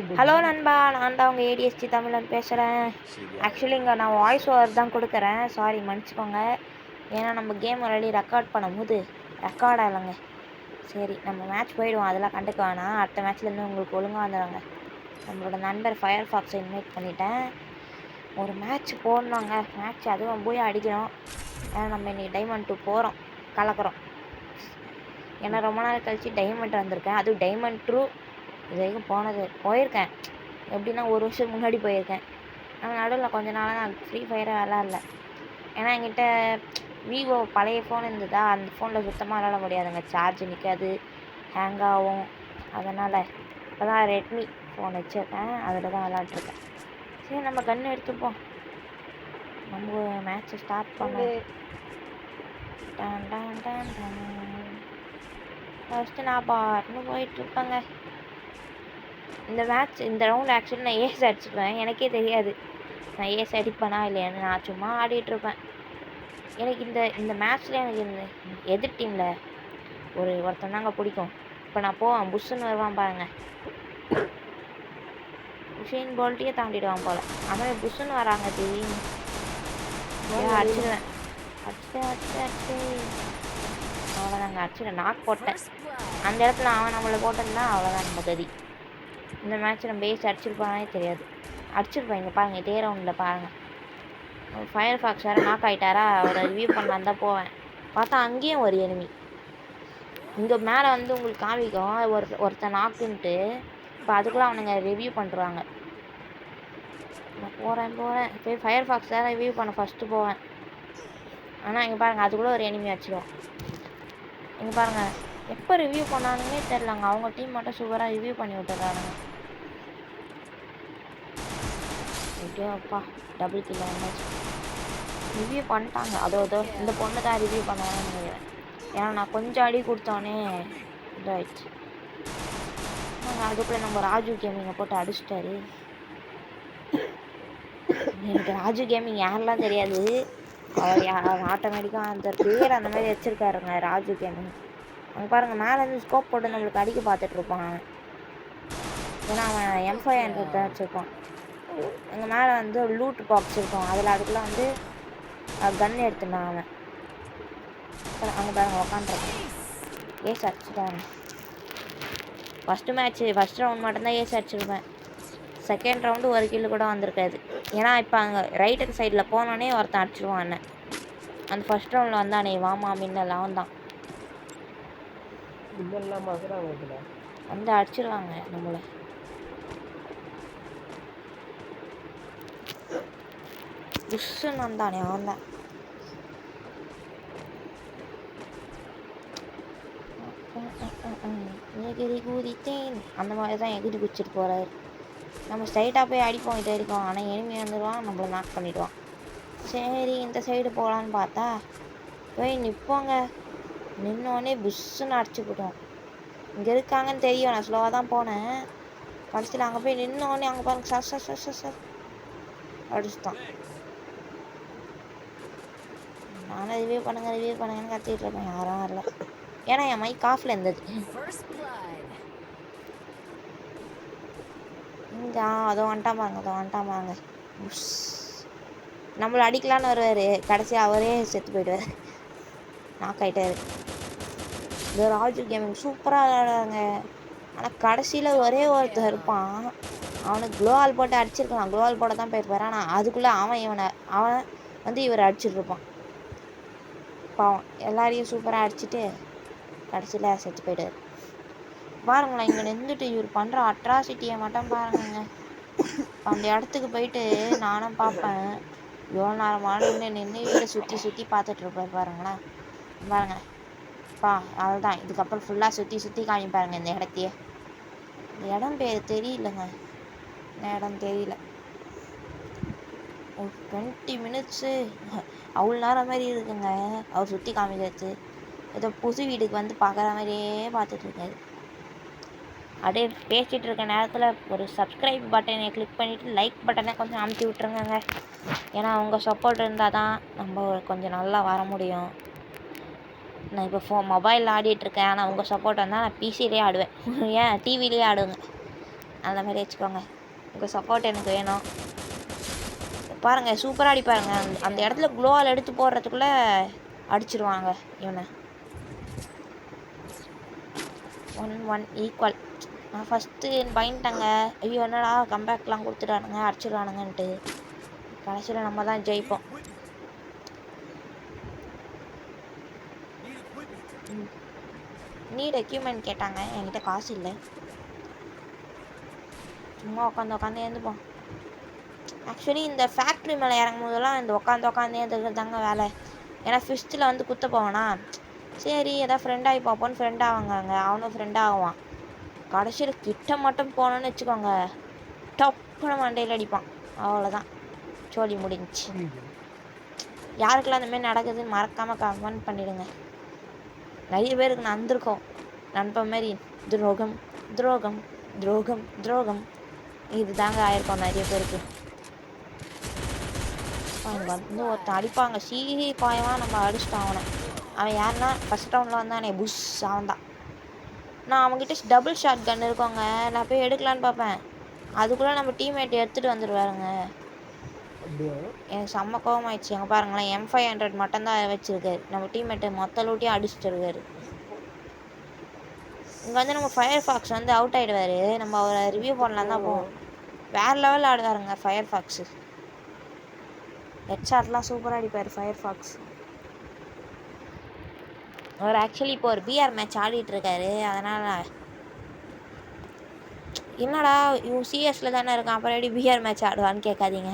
Hello நண்பா, நான் தான் உங்கள் ஏடிஎஸ்டி தமிழன் பேசுகிறேன். ஆக்சுவலி இங்கே நான் வாய்ஸ் ஓவர் தான் கொடுக்குறேன். சாரி, மன்னிச்சிக்கோங்க. ஏன்னா நம்ம கேம் ஆல்ரெடி ரெக்கார்ட் பண்ணும்போது ரெக்கார்ட் ஆகலைங்க. சரி, நம்ம மேட்ச் போயிடுவோம். அதெல்லாம் கண்டுக்க வேணாம். அடுத்த மேட்ச்லேருந்து உங்களுக்கு ஒழுங்காக வந்துடுங்க. நம்மளோட நண்பர் ஃபயர் ஃபாக்ஸை இன்வைட் பண்ணிட்டேன். ஒரு மேட்ச் போடணுங்க. மேட்ச் அதுவும் போய் அடிக்கணும். ஏன்னா நம்ம இன்றைக்கி டைமண்ட் 2 போகிறோம், கலக்கிறோம். ஏன்னா ரொம்ப நாள் கழிச்சு டைமண்ட் வந்திருக்கேன். அதுவும் டைமண்ட் 2 இது வரைக்கும் போயிருக்கேன். எப்படின்னா ஒரு வருஷம் முன்னாடி போயிருக்கேன். ஆனால் நடுவில் கொஞ்ச நாளாக நான் ஃப்ரீ ஃபயரை விளாட்ல. ஏன்னா என்கிட்ட விவோ பழைய ஃபோன் இருந்ததா, அந்த ஃபோனில் சுத்தமாக விளாட முடியாதுங்க. சார்ஜ் நிற்காது, ஹேங் ஆகும். அதனால் இப்போ தான் ரெட்மி ஃபோன் வச்சுருக்கேன், அதில் தான் விளாட்ருக்கேன். சரி, நம்ம கன்று எடுத்துப்போம். நம்ம மேட்ச்சை ஸ்டார்ட் பண்ணோம். டான் டான் டான் டான். ஃபஸ்ட்டு நான் பாட்டுன்னு போயிட்டுருப்பேங்க. இந்த ரவுண்ட் ஆக்சுவலி நான் ஏஸ் அடிச்சிடுவேன். எனக்கே தெரியாது நான் ஏஸ் அடிப்பேனா இல்லையான்னு. நான் சும்மா ஆடிட்டுருப்பேன். எனக்கு இந்த மேட்ச்சில் எனக்கு இந்த எதிர் டீமில் ஒருத்தன் தாங்க பிடிக்கும். இப்போ நான் போவேன், புஷ்ஷுன்னு வருவான் பாருங்க. உஷேன் போல்ட்டையே தாண்டிடுவான் போல். ஆனால் புஷ்ஷுன்னு வராங்க திடீர்னு. அடிச்சிடுவேன். அடிச்சு அவ்வளோதாங்க. அடிச்சிடுவேன். நாக் போட்டேன். அந்த இடத்துல அவன் நம்மளை போட்டோம்னா அவ்வளோதான் நம்ம கதி. இந்த மேட்ச் நம்ம பேஸ் அடிச்சிருப்பானே தெரியாது. அடிச்சிருப்பேன். இங்கே பாருங்கள், இதே ரவுண்டில் பாருங்கள். ஃபயர் ஃபாக்ஸ் வேறு நாக் ஆகிட்டாரா, அவரை ரிவ்யூ பண்ணலான் தான் போவேன். பார்த்தா அங்கேயும் ஒரு எனிமி. இங்கே மேலே வந்து உங்களுக்கு காமிக்கும் ஒருத்தன் நாக்குன்ட்டு. இப்போ அதுக்குள்ளே அவனுங்க ரிவ்யூ பண்ணுறாங்க. நான் போகிறேன் போய் ஃபயர் ஃபாக்ஸ் தான் ரிவ்யூ பண்ண ஃபஸ்ட்டு போவேன். ஆனால் இங்கே பாருங்கள், அதுக்குள்ளே ஒரு எனிமி வச்சிடுவோம். இங்கே பாருங்கள், எப்போ ரிவ்யூ பண்ணானுன்னே தெரிலங்க. அவங்க டீம் மட்டும் சூப்பராக ரிவ்யூ பண்ணி விட்டுறானுங்க. ஐயோ அப்பா, டபுள் கில் வந்துச்சு. ரிவ்யூ பண்ணிட்டாங்க. அதோ இந்த பொண்ணு தான் ரிவ்யூ பண்ணுவாங்கன்னு நினைக்கிறேன். ஏன்னா நான் கொஞ்சம் அடி கொடுத்தோன்னே இதாகிடுச்சு. அதுக்குள்ளே நம்ம ராஜு கேமிங்கை போட்டு அடிச்சிட்டாரு. எனக்கு ராஜு கேமிங் யாரெல்லாம் தெரியாது. அவர் ஆட்டோமேட்டிக்காக அந்த பேர் அந்த மாதிரி வச்சுருக்காருங்க, ராஜு கேமிங். அங்கே பாருங்கள், மேலேருந்து ஸ்கோப் போட்டு நம்மளுக்கு அடிக்க பார்த்துட்ருப்பான் அவன். ஏன்னா அவன் M500 தான் வச்சுருப்பான். எங்கள் மேலே வந்து லூட் பாக்ஸ் இருக்கும், அதில் அதுக்குள்ளே வந்து கன் எடுத்துட்டான் அவன். அங்கே பாருங்கள் உக்காண்ட்ருக்கான். ஏஸ் அடிச்சுட்டாங்க. ஃபஸ்ட் ரவுண்ட் மட்டும்தான் ஏஸ் அடிச்சிருப்பேன். செகண்ட் ரவுண்டு ஒரு கில்லு கூட வந்திருக்காது. ஏன்னா இப்போ அங்கே ரைட்டு சைடில் போனோடனே ஒருத்தன் அடிச்சிருவான் என்ன. அந்த ஃபஸ்ட் ரவுண்டில் வந்தானே வாமா மின்னல், அவன் தான் வந்து அடிச்சிருவாங்க நம்மளை. புஷ்ஷுன்னு வந்தானே அவன் தான். எகிரி குதித்தேன் அந்த மாதிரி தான் எகிரி குதிச்சிட்டு போகிறாரு. நம்ம ஸ்ட்ரைட்டாக போய் அடிப்போம் இது வரைக்கும். ஆனால் எனிமி வந்துடுவான், நம்மளை நாக் பண்ணிவிடுவான். சரி, இந்த சைடு போகலான்னு பார்த்தா போய் நிற்போங்க. நின்னோடனே புஷ்ஷுன்னு அடிச்சு போட்டோம். இங்கே இருக்காங்கன்னு தெரியும், நான் ஸ்லோவாக தான் போனேன். கடைசியில் அங்கே போய் நின்னோடனே அங்கே பாருங்க, சார் அடிச்சுட்டான். நானும் ரிவ்யூ பண்ணுங்கன்னு கத்திட்டு இருக்கேன், யாரும் வரல. ஏன்னா என் மைக் ஆஃபில் இருந்தது. இங்கே அதோ வந்துட்டான் பாருங்க. நம்மளை அடிக்கலான்னு வருவார், கடைசி அவரே செத்து போயிடுவார், நாக் ஆகிட்டார். இந்த ராஜு கேமிங் சூப்பராக விளையாடுறாங்க. ஆனால் கடைசியில் ஒரே ஒருத்தர் இருப்பான், அவனுக்கு க்ளோவால் போட்டு அடிச்சிருக்கலாம். க்ளோவால் போட தான் போயிருப்பார். ஆனால் அதுக்குள்ளே அவன் வந்து இவர் அடிச்சிட்ருப்பான். பாவம், எல்லாரையும் சூப்பராக அடிச்சுட்டு கடைசியில் செத்து போயிடுவார். பாருங்களேன், இங்கே நின்றுட்டு இவர் பண்ணுற அட்ராசிட்டியை மட்டும் பாருங்க. அந்த இடத்துக்கு போயிட்டு நானும் பார்ப்பேன். எவ்வளோ நேரமான நின்று வீட்டை சுற்றி பார்த்துட்ருப்பார் பாருங்களேன். பாருங்க பா, அதுதான் இதுக்கப்புறம் ஃபுல்லாக சுற்றி காமிப்பாருங்க இந்த இடத்தையே. இந்த இடம் பேர் தெரியலங்க, இந்த இடம் தெரியல. ஒரு 20 மினிட்ஸு அவ்வளோ நேரம் மாதிரி இருக்குங்க அவர் சுற்றி காமிக்கிறது. ஏதோ புது வீட்டுக்கு வந்து பார்க்குற மாதிரியே பார்த்துட்ருக்காரு. அப்படியே பேசிகிட்டு இருக்க நேரத்தில் ஒரு சப்ஸ்கிரைப் பட்டனை கிளிக் பண்ணிவிட்டு லைக் பட்டனை கொஞ்சம் அமுத்தி விட்ருங்க. ஏன்னா உங்கள் சப்போர்ட் இருந்தால் தான் நம்ம கொஞ்சம் நல்லா வர முடியும். நான் இப்போ மொபைலில் ஆடிட்டுருக்கேன், ஆனால் உங்கள் சப்போர்ட் வந்தால் நான் பிசிலே ஆடுவேன், ஏன் டிவிலே ஆடுவேங்க. அந்த மாதிரி வச்சுக்கோங்க. உங்கள் சப்போர்ட் எனக்கு வேணும். பாருங்கள் சூப்பராக அடிப்பாருங்க. அந்த இடத்துல க்ளோவால் எடுத்து போடுறதுக்குள்ளே அடிச்சிருவாங்க இவனை. 1-1 ஈக்குவல். நான் ஃபஸ்ட்டு பயந்துட்டாங்க. ஐயோ என்னடா கம்பேக்லாம் கொடுத்துட்டானுங்க அடிச்சிடுவானுங்கன்ட்டு. கடைசியில் நம்ம தான் ஜெயிப்போம். நீட் எக்யூப்மெண்ட் கேட்டாங்க, என்கிட்ட காசு இல்லை. சும்மா உட்காந்து எழுந்துப்போம். ஆக்சுவலி இந்த ஃபேக்ட்ரி மேலே இறங்கும் போதெல்லாம் இந்த உட்காந்து எழுந்துக்கிறது தாங்க வேலை. ஏன்னா ஃபிஸ்ட்டில் வந்து குத்த போவானா, சரி ஏதாவது ஃப்ரெண்டாகி பார்ப்போன்னு ஃப்ரெண்ட் ஆவாங்க. அவனும் ஃப்ரெண்டாக ஆவான். கடைசியில் கிட்ட மட்டும் போனோன்னு வச்சுக்கோங்க, டப்புன்னு மண்டையில் அடிப்பான். அவ்வளோதான், சோழி முடிஞ்சிச்சு. யாருக்கெல்லாம் அந்தமாரி நடக்குதுன்னு மறக்காமல் கமெண்ட் பண்ணிவிடுங்க. நிறைய பேருக்கு நடந்திருக்கோம் நண்பன் மாரி துரோகம் துரோகம் துரோகம் துரோகம் இது தாங்க ஆயிருக்கோம் நிறைய பேருக்கு. வந்து ஒருத்தன் அடிப்பாங்க, சீரி பாயமாக நம்ம அடிச்சிட்டோம் அவனை. அவன் யாருன்னா ஃபஸ்ட் ரவுண்டில் வந்தானே புஷ், அவன் தான். நான் அவங்ககிட்ட டபுள் ஷாட் கன் இருக்கோங்க, நான் போய் எடுக்கலான்னு பார்ப்பேன், அதுக்குள்ளே நம்ம டீம்மேட் எடுத்துகிட்டு வந்துடுவாருங்க. எனக்கு செம்ம கோவம் ஆயிடுச்சு. அங்கே பாருங்களேன், M500 மட்டும்தான் வச்சுருக்காரு, நம்ம டீம்மேட்டை மொத்த லூட்டியும் அடிச்சுட்டு இருக்காரு. இங்கே வந்து நம்ம ஃபயர் ஃபாக்ஸ் வந்து அவுட் ஆகிடுவார். நம்ம அவரை ரிவ்யூ பண்ணலாம் தான் போவோம். வேறு லெவலில் ஆடுவாருங்க ஃபயர் ஃபாக்ஸு. ஹெட்ஷாட்லாம் சூப்பராக அடிப்பார் ஃபயர் ஃபாக்ஸ். அவர் ஆக்சுவலி இப்போ ஒரு பிஆர் மேட்ச் ஆடிட்டுருக்காரு. அதனால் என்னடா இவன் சிஎஸில் தானே இருக்கான், அப்புறம் எப்படி பிஆர் மேட்ச் ஆடுவான்னு கேட்காதீங்க.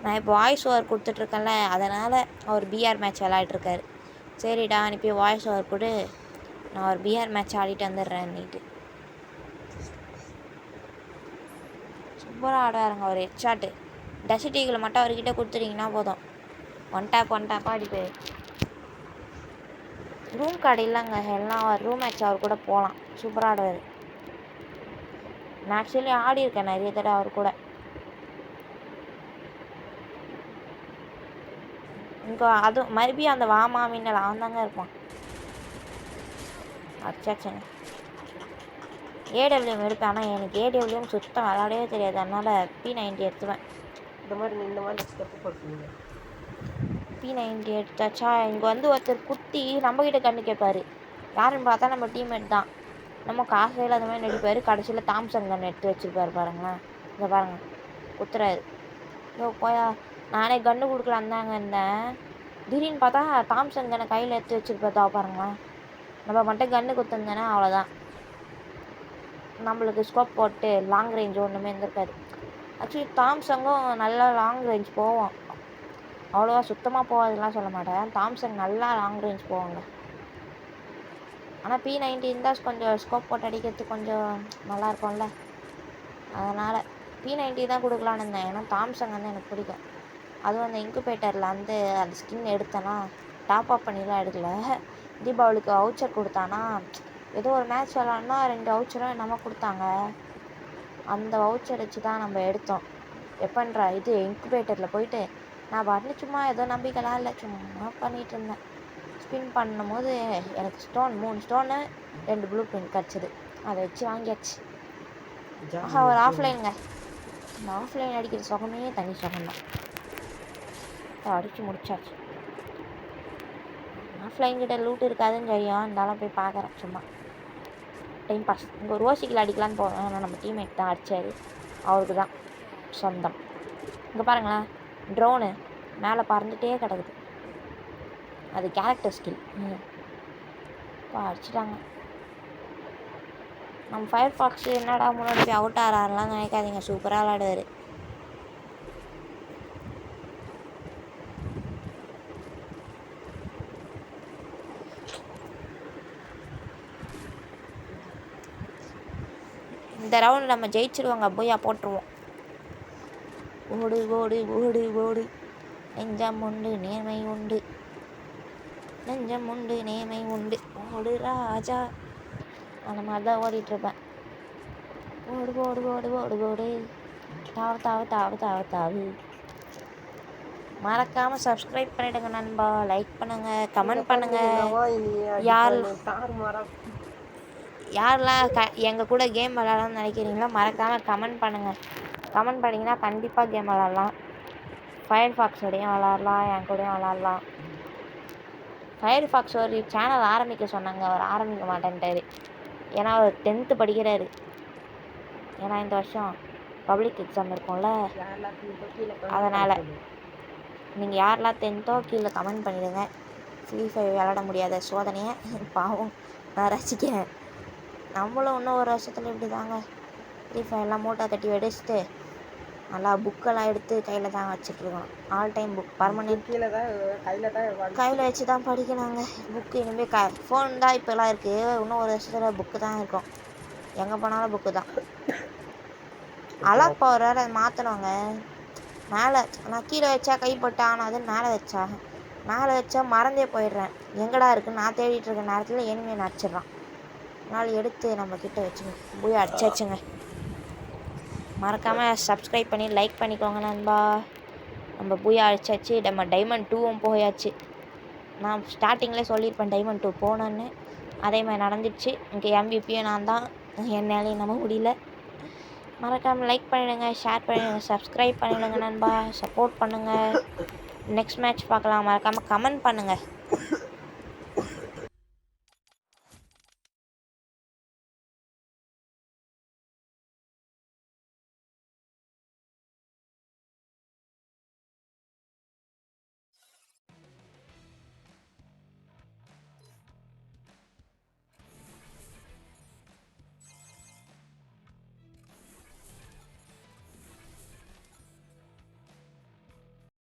நான் இப்போ வாய்ஸ் ஓவர் கொடுத்துட்ருக்கேன்ல, அதனால் அவர் பிஆர் மேட்ச் விளையாட்ருக்காரு. சரிடா அனுப்பி வாய்ஸ் ஓவர் கொடு, நான் ஒரு பிஆர் மேட்ச் ஆடிட்டு வந்துடுறேன்னுட்டு. சூப்பராக ஆடுவாருங்க ஒரு ஹெட்ஷாட்டு. டெசர்ட் ஈகிள் மட்டும் அவர்கிட்ட கொடுத்துட்டிங்கன்னா போதும், ஒன் டேப்பாக அடிப்பார். ரூம் கார்டு இல்லைங்க, எல்லாம் ரூம் மேட்ச் அவர் கூட போகலாம், சூப்பராக ஆடுவார். நான் ஆக்சுவலி ஆடி இருக்கேன் நிறைய தடவை அவர் கூட. இங்கே அதுவும் மறுபடியும் அந்த வாமா மின்னல் அவன் தாங்க இருப்பான். அச்சாச்சுங்க ஏடபிள்யூஎம் எடுப்பேன், ஆனால் எனக்கு ஏடபிள்யூஎம் சுத்தம் விளாடவே தெரியாது, அதனால் P90 எடுத்துவேன். இந்த மாதிரி P90 எடுத்தாச்சா. இங்கே வந்து ஒருத்தர் குத்தி நம்மக்கிட்ட கண்ணு கேட்பார், யாருன்னு பார்த்தா நம்ம டீம்மேட் தான். நம்ம காசு இல்லாத மாதிரி நடிப்பார். கடைசியில் தாம்சன் கன் எடுத்து வச்சுருப்பார் பாருங்களேன். இங்கே பாருங்கள் குத்துறாரு. ஐயோ போயா, நானே கன்று கொடுக்கலான்னு தாங்க இருந்தேன், திடீர்னு பார்த்தா தாம்சன் கன்னை கையில் எடுத்து வச்சுருப்பா பாருங்களேன். நம்ம மட்டும் கன்று கொடுத்துருந்தேன்னா அவ்வளோதான், நம்மளுக்கு ஸ்கோப் போட்டு லாங் ரேஞ்ச் ஒன்றுமே இருந்திருக்காது. ஆக்சுவலி தாம்சங்கும் நல்லா லாங் ரேஞ்ச் போவோம், அவ்வளோவா சுத்தமாக போகாதுலாம் சொல்ல மாட்டேன், தாம்சங் நல்லா லாங் ரேஞ்ச் போவாங்க. ஆனால் P90 இருந்தால் கொஞ்சம் ஸ்கோப் போட்டு அடிக்கிறதுக்கு கொஞ்சம் நல்லாயிருக்கும்ல, அதனால் P90 தான் கொடுக்கலான்னு இருந்தேன். ஏன்னா தாம்சங் வந்து எனக்கு பிடிக்கும். அதுவும் அந்த இன்குபேட்டரில் வந்து அந்த ஸ்கின் எடுத்தேன்னா, டாப் அப் பண்ணிலாம் எடுக்கல, தீபாவளிக்கு வவுச்சர் கொடுத்தானா, ஏதோ ஒரு மேட்ச் விளாட்னா 2 வவுச்சரும் நம்ம கொடுத்தாங்க, அந்த வவுச்சர் வச்சு தான் நம்ம எடுத்தோம். எப்போன்றா இது இன்குபேட்டரில் போயிட்டு நான் பாட்டு சும்மா ஏதோ நம்பிக்கைலாம் இல்லை, சும்மா பண்ணிகிட்டு இருந்தேன். ஸ்பின் பண்ணும்போது எனக்கு ஸ்டோன் 3 ஸ்டோனு 2 ப்ளூ பிரிண்ட் கிடச்சிது, அதை வச்சு வாங்கியாச்சு. ஒரு ஆஃப்லைனுங்க, இந்த ஆஃப்லைன் அடிக்கிற சுகமே தனி சுகம்தான், அடித்து முடிச்சாச்சு. ஆஃப்லைன் கிட்ட லூட் இருக்காதுன்னு தெரியும், இருந்தாலும் போய் பார்க்குறேன் சும்மா டைம் பாஸ். இங்கே ஒரு ரோசிக்கில் அடிக்கலான்னு போவேன், ஆனால் நம்ம டீம்மேட் தான் அடித்தார், அவருக்கு தான் சொந்தம். இங்கே பாருங்களேன், ட்ரோனு மேலே பறந்துகிட்டே கிடக்குது, அது கேரக்டர் ஸ்கில். இப்போ அடிச்சிட்டாங்க நம்ம ஃபயர் ஃபாக்ஸ். என்னடா முன்னாடி போய் அவுட் ஆறாருலாம் நினைக்காதீங்க, சூப்பராக விளாடுவார். இந்த ரவுண்ட் நம்ம ஜெயிச்சிருவாங்க, போயா போட்டுருவோம். ஓடு ஓடு ஓடு ஓடு, நெஞ்சம் உண்டு நேர்மை உண்டு, நெஞ்சம் உண்டு நேர்மை உண்டு, ஓடு ராஜா, அந்த மாதிரி தான் ஓடிட்டுருப்பேன். ஓடு ஓடு ஓடு ஓடு ஓடு, தாவு தாவு தாவு தாவு தாவு. மறக்காமல் சப்ஸ்கிரைப் பண்ணிவிடுங்க நண்பா, லைக் பண்ணுங்கள், கமெண்ட் பண்ணுங்கள். யாரெல்லாம் எங்கள் கூட கேம் விளாட்லாம்னு நினைக்கிறீங்களோ மறக்காமல் கமெண்ட் பண்ணுங்கள். கமெண்ட் பண்ணிங்கன்னா கண்டிப்பாக கேம் விளாட்லாம். ஃபயர் ஃபாக்ஸோடையும் விளாட்லாம், என் கூடயும் விளாட்லாம். ஃபயர் ஃபாக்ஸ் ஒரு சேனல் ஆரம்பிக்க சொன்னாங்க, அவர் ஆரம்பிக்க மாட்டேன்ட்டார். ஏன்னா அவர் 10th படிக்கிறாரு. ஏன்னா இந்த வருஷம் பப்ளிக் எக்ஸாம் இருக்கும்ல, அதனால் நீங்கள் யாரெல்லாம் 10th கீழே கமெண்ட் பண்ணிவிடுங்க. ஃப்ரீ ஃபயர் விளாட முடியாத சோதனையை பாவம் நான் ரசிக்கிறேன். நம்மளும் இன்னும் ஒரு வருஷத்தில் இப்படி தாங்க ஃப்ரீ ஃபயர்லாம் மூட்டை கட்டி வெடிச்சிட்டு நல்லா புக்கெல்லாம் எடுத்து கையில் தான் வச்சுட்ருக்கோம். ஆல் டைம் புக் பர்மனெண்ட் கையில் வச்சு தான் படிக்கணுங்க. புக்கு இனிமேல் ஃபோன் தான் இப்போலாம் இருக்குது. இன்னும் ஒரு வருஷத்தில் புக்கு தான் இருக்கும். எங்கே போனாலும் புக்கு தான். அலாக் பவர் வேறு மாற்றணுங்க. மேலே நான் கீழே வச்சா கைப்பட்டு ஆனாதுன்னு மேலே வச்சா மறந்தே போயிடுறேன். எங்கடா இருக்குன்னு நான் தேடிட்டு இருக்க நேரத்தில் எனிமே நடிச்சிட்றான். அதனால் எடுத்து நம்ம கிட்டே வச்சுக்கணும். போய் அடிச்சாச்சுங்க. மறக்காமல் சப்ஸ்கிரைப் பண்ணி லைக் பண்ணிக்கோங்க நண்பா. நம்ம போய் அடிச்சாச்சு. நம்ம டைமண்ட் 2வும் போயாச்சு. நான் ஸ்டார்டிங்கில் சொல்லியிருப்பேன் டைமண்ட் 2 போனேன்னு. அதே மாதிரி நடந்துச்சு. இங்கே எம்பிபியும் நான் தான். என்னாலையும் நம்ப முடியல. மறக்காமல் லைக் பண்ணிவிடுங்க, ஷேர் பண்ணிவிடுங்க, சப்ஸ்கிரைப் பண்ணிவிடுங்க நண்பா. சப்போர்ட் பண்ணுங்கள். நெக்ஸ்ட் மேட்ச் பார்க்கலாம். மறக்காமல் கமெண்ட் பண்ணுங்கள்.